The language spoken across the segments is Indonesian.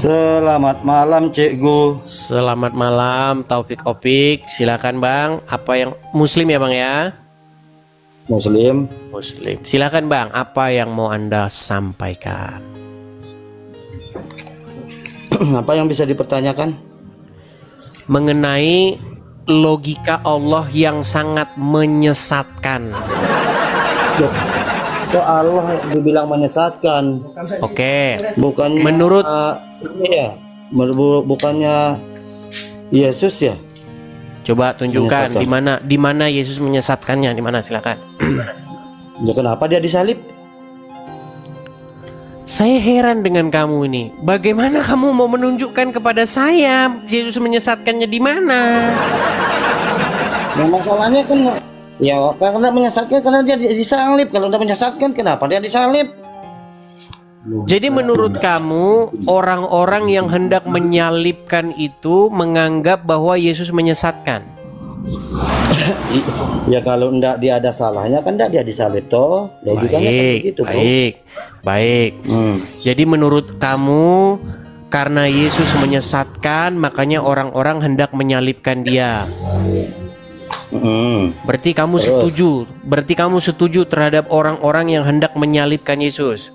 Selamat malam Cikgu. Selamat malam Taufik Opik. Silakan Bang. Apa yang Muslim ya Bang ya? Muslim. Muslim. Silakan Bang. Apa yang mau Anda sampaikan? Apa yang bisa dipertanyakan? Mengenai logika Allah yang sangat menyesatkan. Kok Allah dibilang menyesatkan? Oke. Bukannya Menurut bukannya Yesus ya? Coba tunjukkan di mana Yesus menyesatkannya, di mana silakan. Ya kenapa dia disalib? Saya heran dengan kamu ini. Bagaimana kamu mau menunjukkan kepada saya Yesus menyesatkannya di mana? Nah, masalahnya kan ya karena menyesatkan karena dia disalib. Kalau udah menyesatkan kenapa dia disalib? Jadi menurut kamu orang-orang yang hendak menyalibkan itu menganggap bahwa Yesus menyesatkan? Ya kalau enggak dia ada salahnya kan enggak dia disalib toh. Logikanya kan begitu, Bro. Baik. Jadi menurut kamu karena Yesus menyesatkan makanya orang-orang hendak menyalibkan dia. Berarti kamu setuju? Berarti kamu setuju terhadap orang-orang yang hendak menyalibkan Yesus?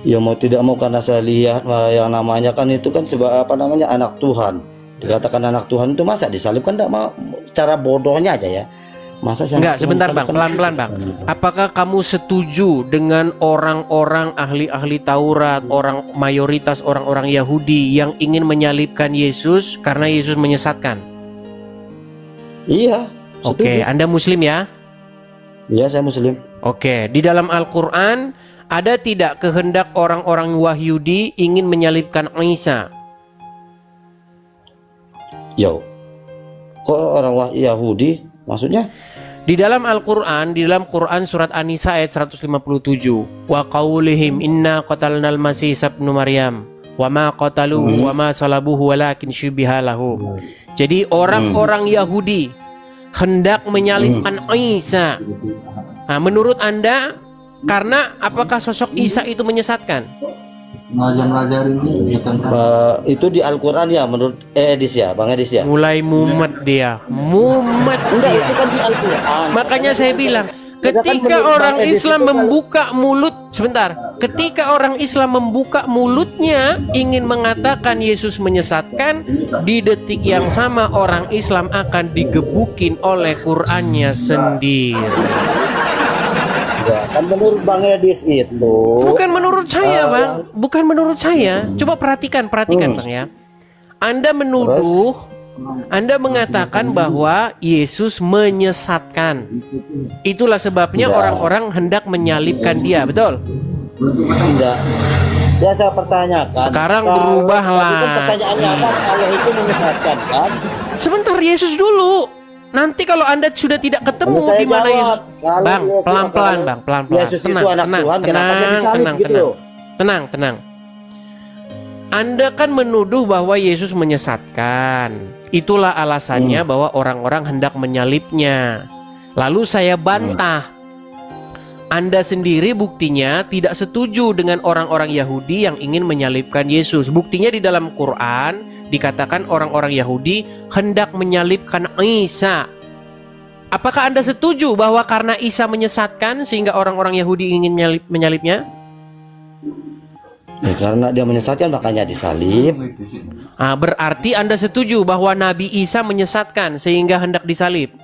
Ya mau tidak mau karena saya lihat yang namanya kan itu kan anak Tuhan. Dikatakan anak Tuhan itu masa disalibkan enggak mau secara bodohnya aja ya. Masa enggak, sebentar Bang, pelan-pelan Bang. Apakah kamu setuju dengan orang-orang ahli-ahli Taurat, mayoritas orang-orang Yahudi yang ingin menyalibkan Yesus karena Yesus menyesatkan? Iya. Oke, Anda Muslim ya? Iya, saya Muslim. Oke, di dalam Al-Quran ada tidak kehendak orang-orang Yahudi ingin menyalibkan Isa? Yo, kok orang Yahudi maksudnya? Di dalam Al-Quran, di dalam Quran surat An-Nisa ayat 157, wa qaulihim inna qatalnal masih ibnu Maryam wa ma qataluhu wa ma salabuhu walakin syubiha lahu. Jadi orang-orang Yahudi hendak menyalibkan Isa. Nah, menurut Anda karena apakah sosok Isa itu menyesatkan? Itu di Al-Quran ya menurut Edis ya, Bang Edis ya. Mulai mumet dia. Itu kan di Al-Quran. Makanya saya bilang, ketika orang Islam membuka mulut, sebentar, ketika orang Islam membuka mulutnya ingin mengatakan Yesus menyesatkan, di detik yang sama orang Islam akan digebukin oleh Qurannya sendiri. Ya, kan menurut Bang Edis itu bukan menurut saya Bang, bukan menurut saya. Coba perhatikan Bang ya. Anda menuduh, Anda mengatakan bahwa Yesus menyesatkan. Itulah sebabnya orang-orang hendak menyalibkan dia, betul? Tidak. Ya saya pertanyakan. Sekarang berubahlah. Pertanyaannya apa? Allah itu menyesatkan kan? Sebentar, Yesus dulu. Nanti kalau Anda sudah tidak ketemu di mana Yesus, Bang, pelan-pelan Bang, pelan-pelan. Tenang. Anda kan menuduh bahwa Yesus menyesatkan. Itulah alasannya bahwa orang-orang hendak menyalibnya. Lalu saya bantah. Anda sendiri buktinya tidak setuju dengan orang-orang Yahudi yang ingin menyalibkan Yesus. Buktinya di dalam Quran dikatakan orang-orang Yahudi hendak menyalibkan Isa. Apakah Anda setuju bahwa karena Isa menyesatkan sehingga orang-orang Yahudi ingin menyalibnya? Ya, karena dia menyesatkan makanya disalib. Berarti Anda setuju bahwa Nabi Isa menyesatkan sehingga hendak disalib?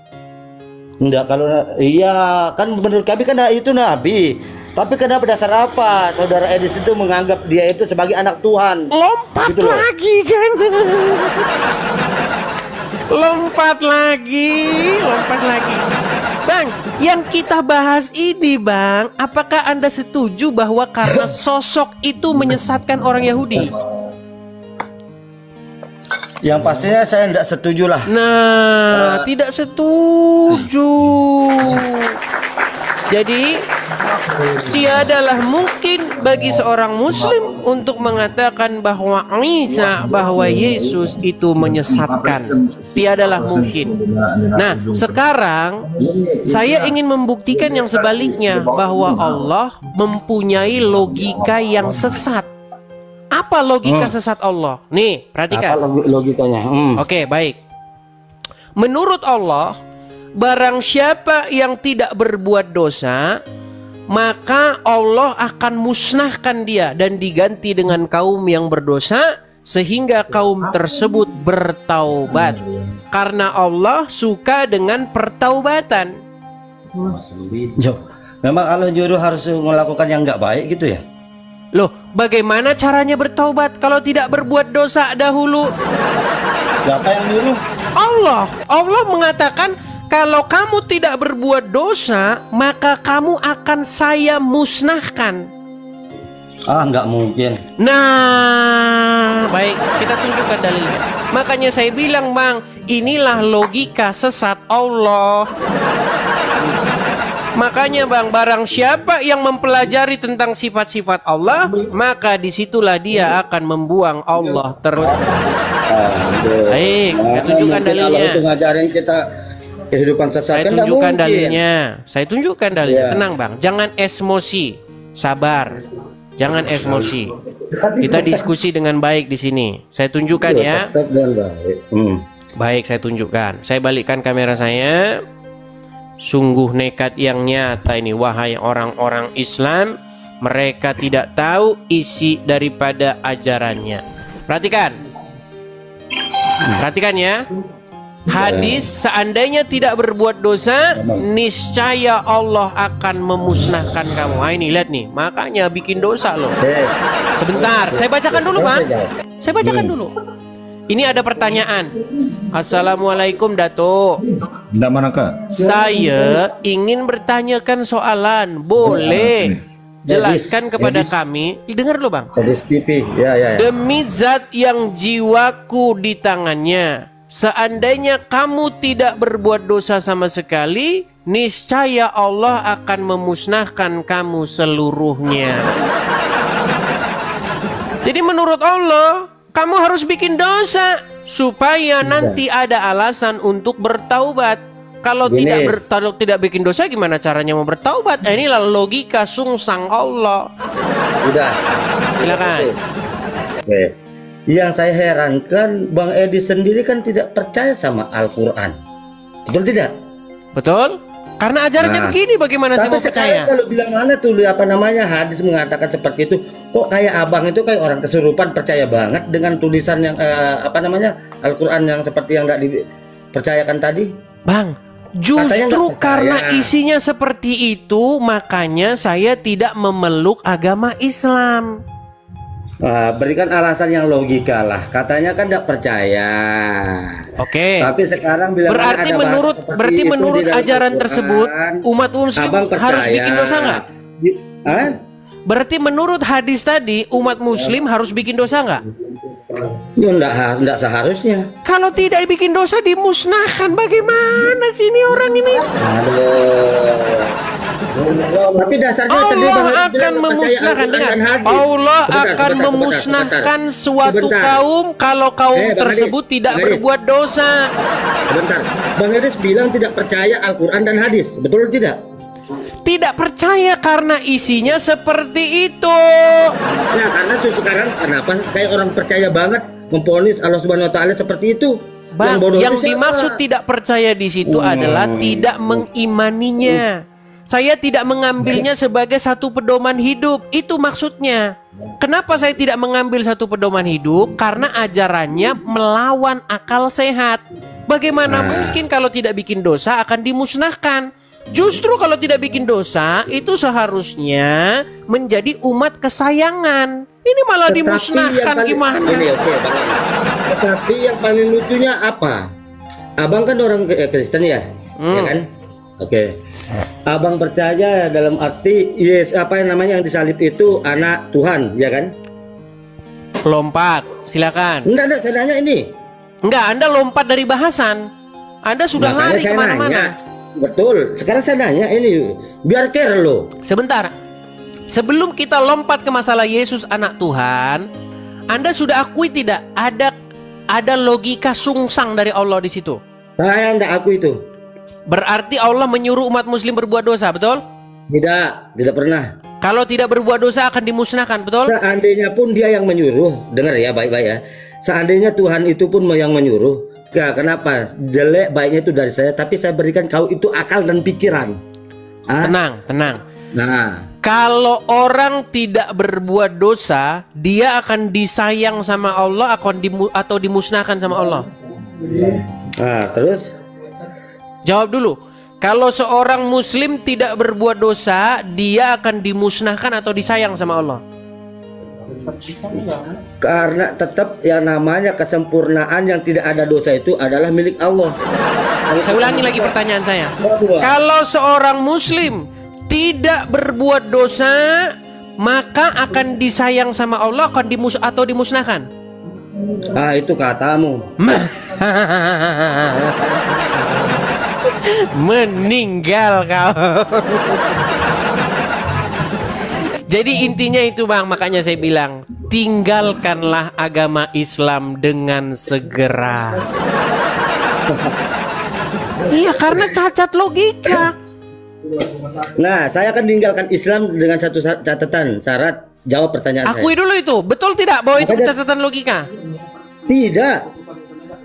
Enggak, kalau iya kan menurut kami kan itu nabi. Tapi kenapa dasar apa saudara Edis itu menganggap dia itu sebagai anak Tuhan? Lompat gitu lagi kan? Lompat lagi. Bang, yang kita bahas ini Bang, apakah Anda setuju bahwa karena sosok itu menyesatkan orang Yahudi? Yang pastinya saya tidak setuju lah. Nah, tidak setuju. Jadi tiadalah mungkin bagi seorang muslim untuk mengatakan bahwa Yesus itu menyesatkan. Tiadalah mungkin. Nah, sekarang saya ingin membuktikan yang sebaliknya, bahwa Allah mempunyai logika yang sesat. Apa logika sesat Allah? Nih, perhatikan. Apa logikanya? Oke, baik. Menurut Allah, barang siapa yang tidak berbuat dosa, maka Allah akan musnahkan dia dan diganti dengan kaum yang berdosa, sehingga kaum tersebut bertaubat. Karena Allah suka dengan pertaubatan. Memang Allah nyuruh harus melakukan yang nggak baik gitu ya? Loh, bagaimana caranya bertaubat kalau tidak berbuat dosa dahulu? Siapa yang nyuruh? Allah. Allah mengatakan, kalau kamu tidak berbuat dosa, maka kamu akan saya musnahkan. Nggak mungkin. Nah, baik, kita tunjukkan dalilnya. Makanya saya bilang, Bang, inilah logika sesat Allah. Makanya Bang, barang siapa yang mempelajari tentang sifat-sifat Allah, maka disitulah dia akan membuang Allah terus. Baik, saya tunjukkan dalilnya. Kalau itu ngajarin kita kehidupan sesat, saya tunjukkan dalilnya. Saya tunjukkan dalilnya. Tenang Bang, jangan emosi, sabar, jangan emosi. Kita diskusi dengan baik di sini. Saya tunjukkan ya. Baik, saya tunjukkan. Saya balikkan kamera saya. Sungguh nekat yang nyata ini, wahai orang-orang Islam. Mereka tidak tahu isi daripada ajarannya. Perhatikan. Perhatikan ya. Hadis, seandainya tidak berbuat dosa, niscaya Allah akan memusnahkan kamu. Ini lihat nih, makanya bikin dosa loh. Sebentar, saya bacakan dulu Bang. Saya bacakan dulu. Ini ada pertanyaan. Assalamualaikum Dato. Tidak mana Kak? Saya ingin bertanyakan soalan. Boleh jelaskan kepada kami? Dengar dulu Bang. TV. Ya. Demi zat yang jiwaku di tangannya, seandainya kamu tidak berbuat dosa sama sekali, niscaya Allah akan memusnahkan kamu seluruhnya. Jadi menurut Allah, kamu harus bikin dosa supaya nanti ada alasan untuk bertaubat. Kalau tidak bikin dosa, gimana caranya mau bertaubat? Inilah logika sungsang Allah. Udah. Silakan. Oke. Yang saya herankan, Bang Edi sendiri kan tidak percaya sama Al-Quran. Betul tidak? Betul. Karena ajarannya begini, bagaimana saya mau percaya? Kalau bilang mana tuh hadis mengatakan seperti itu, kok kayak abang itu kayak orang kesurupan percaya banget dengan tulisan yang Al-Quran yang seperti yang tidak dipercayakan tadi. Bang, justru karena isinya seperti itu, makanya saya tidak memeluk agama Islam. Berikan alasan yang logika lah. Katanya kan tidak percaya. Oke. Tapi sekarang bila berarti menurut ajaran tersebut, umat muslim harus bikin dosa nggak? Berarti menurut hadis tadi, umat muslim harus bikin dosa nggak? Ya enggak seharusnya. Kalau tidak bikin dosa dimusnahkan, bagaimana sih ini orang ini? Tapi dasarnya Allah akan memusnahkan, dengar. Allah akan memusnahkan suatu kaum kalau kaum tersebut tidak berbuat dosa. Sebentar, Bang Idris bilang tidak percaya Al-Quran dan hadis, betul tidak? Tidak percaya karena isinya seperti itu. Ya karena tuh sekarang kenapa kayak orang percaya banget memvonis Allah Subhanahu Wa Taala seperti itu. Bang, yang dimaksud tidak percaya di situ adalah tidak mengimaninya. Saya tidak mengambilnya sebagai satu pedoman hidup. Itu maksudnya. Kenapa saya tidak mengambil satu pedoman hidup? Karena ajarannya melawan akal sehat. Bagaimana mungkin kalau tidak bikin dosa akan dimusnahkan? Justru kalau tidak bikin dosa, itu seharusnya menjadi umat kesayangan. Ini malah dimusnahkan, gimana? Tetapi yang paling lucunya apa? Abang kan orang Kristen ya, ya kan? Oke. Abang percaya dalam arti yang disalib itu anak Tuhan, ya kan? Lompat, silakan. Enggak, saya nanya ini. Enggak, Anda lompat dari bahasan. Anda sudah lari kemana-mana. Betul. Sekarang saya nanya ini, biar care lo. Sebentar. Sebelum kita lompat ke masalah Yesus anak Tuhan, Anda sudah akui tidak ada logika sungsang dari Allah di situ? Saya enggak akui itu. Berarti Allah menyuruh umat muslim berbuat dosa, betul? Tidak pernah. Kalau tidak berbuat dosa akan dimusnahkan, betul? Seandainya pun dia yang menyuruh, dengar ya baik-baik ya. Seandainya Tuhan itu pun yang menyuruh, kenapa? Jelek baiknya itu dari saya, tapi saya berikan kau itu akal dan pikiran. Tenang, tenang. Nah, kalau orang tidak berbuat dosa, dia akan disayang sama Allah atau dimusnahkan sama Allah. nah terus? Jawab dulu. Kalau seorang muslim tidak berbuat dosa, dia akan dimusnahkan atau disayang sama Allah? Karena tetap yang namanya kesempurnaan yang tidak ada dosa itu adalah milik Allah. Saya ulangi lagi pertanyaan saya. Kalau seorang muslim tidak berbuat dosa, maka akan disayang sama Allah atau dimusnahkan? Itu katamu. Meninggal kau. Jadi intinya itu bang, makanya saya bilang tinggalkanlah agama Islam dengan segera. Iya, karena cacat logika. Nah, saya akan tinggalkan Islam dengan satu catatan, syarat. Jawab pertanyaan Akui saya. dulu itu, betul tidak bahwa itu catatan logika? Tidak.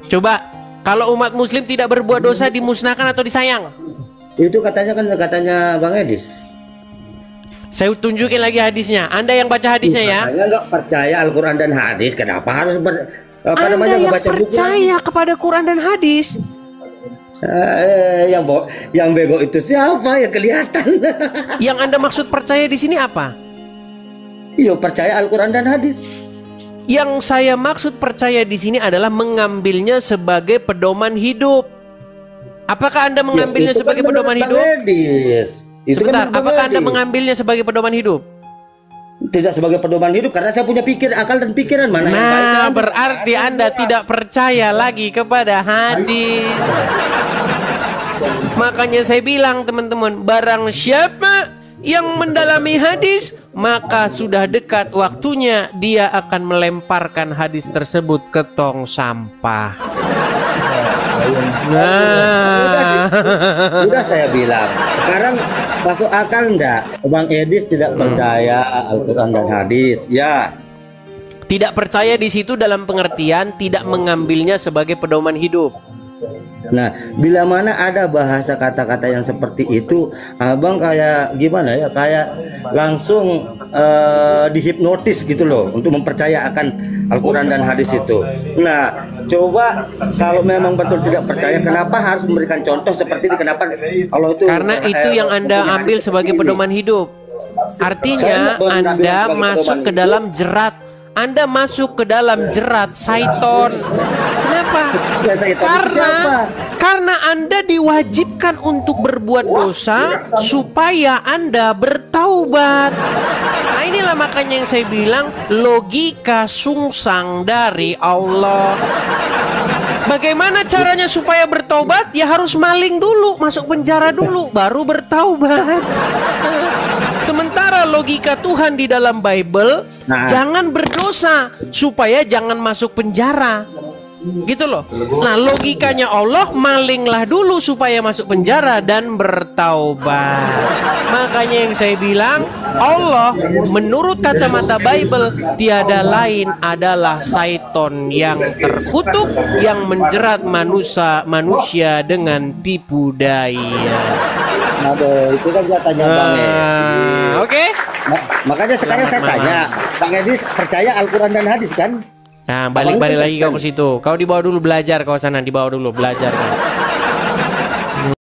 Coba, kalau umat muslim tidak berbuat dosa dimusnahkan atau disayang? Itu katanya Bang Edis. Saya tunjukin lagi hadisnya. Anda yang baca hadisnya ya. Saya nggak percaya Al-Quran dan hadis. Kenapa harus Anda yang percaya kepada Quran dan hadis? Yang bego itu siapa yang kelihatan? Yang Anda maksud percaya di sini apa? Iya, percaya Al-Quran dan hadis. Yang saya maksud percaya di sini adalah mengambilnya sebagai pedoman hidup. Apakah Anda mengambilnya sebagai pedoman hidup? Sebentar, apakah Anda mengambilnya sebagai pedoman hidup? Tidak sebagai pedoman hidup, karena saya punya akal dan pikiran mana yang baik. Nah, berarti Anda tidak percaya lagi kepada hadis. Makanya saya bilang teman-teman, barang siapa yang mendalami hadis, maka sudah dekat waktunya dia akan melemparkan hadis tersebut ke tong sampah. Nah, sudah saya bilang. Sekarang masuk akal enggak? Bang Edis tidak percaya Al-Quran dan hadis, ya? Tidak percaya di situ dalam pengertian tidak mengambilnya sebagai pedoman hidup. Nah, bila mana ada bahasa kata-kata yang seperti itu, abang kayak gimana ya? Kayak langsung dihipnotis gitu loh untuk mempercaya akan Al-Quran dan hadis itu. Nah, coba kalau memang betul tidak percaya, kenapa harus memberikan contoh seperti ini? Kenapa Allah itu? Karena itu yang Anda ambil sebagai pedoman hidup. Artinya Anda masuk ke dalam jerat. Anda masuk ke dalam jerat syaiton. Kenapa? Karena Anda diwajibkan untuk berbuat dosa supaya Anda bertaubat. Nah, inilah makanya yang saya bilang logika sungsang dari Allah. Bagaimana caranya supaya bertaubat? Ya harus maling dulu, masuk penjara dulu, baru bertaubat. Sementara logika Tuhan di dalam Bible, jangan berdosa supaya jangan masuk penjara. Gitu loh. Nah, logikanya Allah, malinglah dulu supaya masuk penjara dan bertaubat. Makanya yang saya bilang, Allah menurut kacamata Bible tiada lain adalah syaiton yang terkutuk yang menjerat manusia dengan tipu daya. Itu kan saya tanya Bang Edis. Oke. Makanya sekarang saya tanya, Bang Edis percaya Al-Quran dan hadis kan? Nah, balik lagi kau ke situ. Kau dibawa dulu belajar kau sana, dibawa dulu belajar.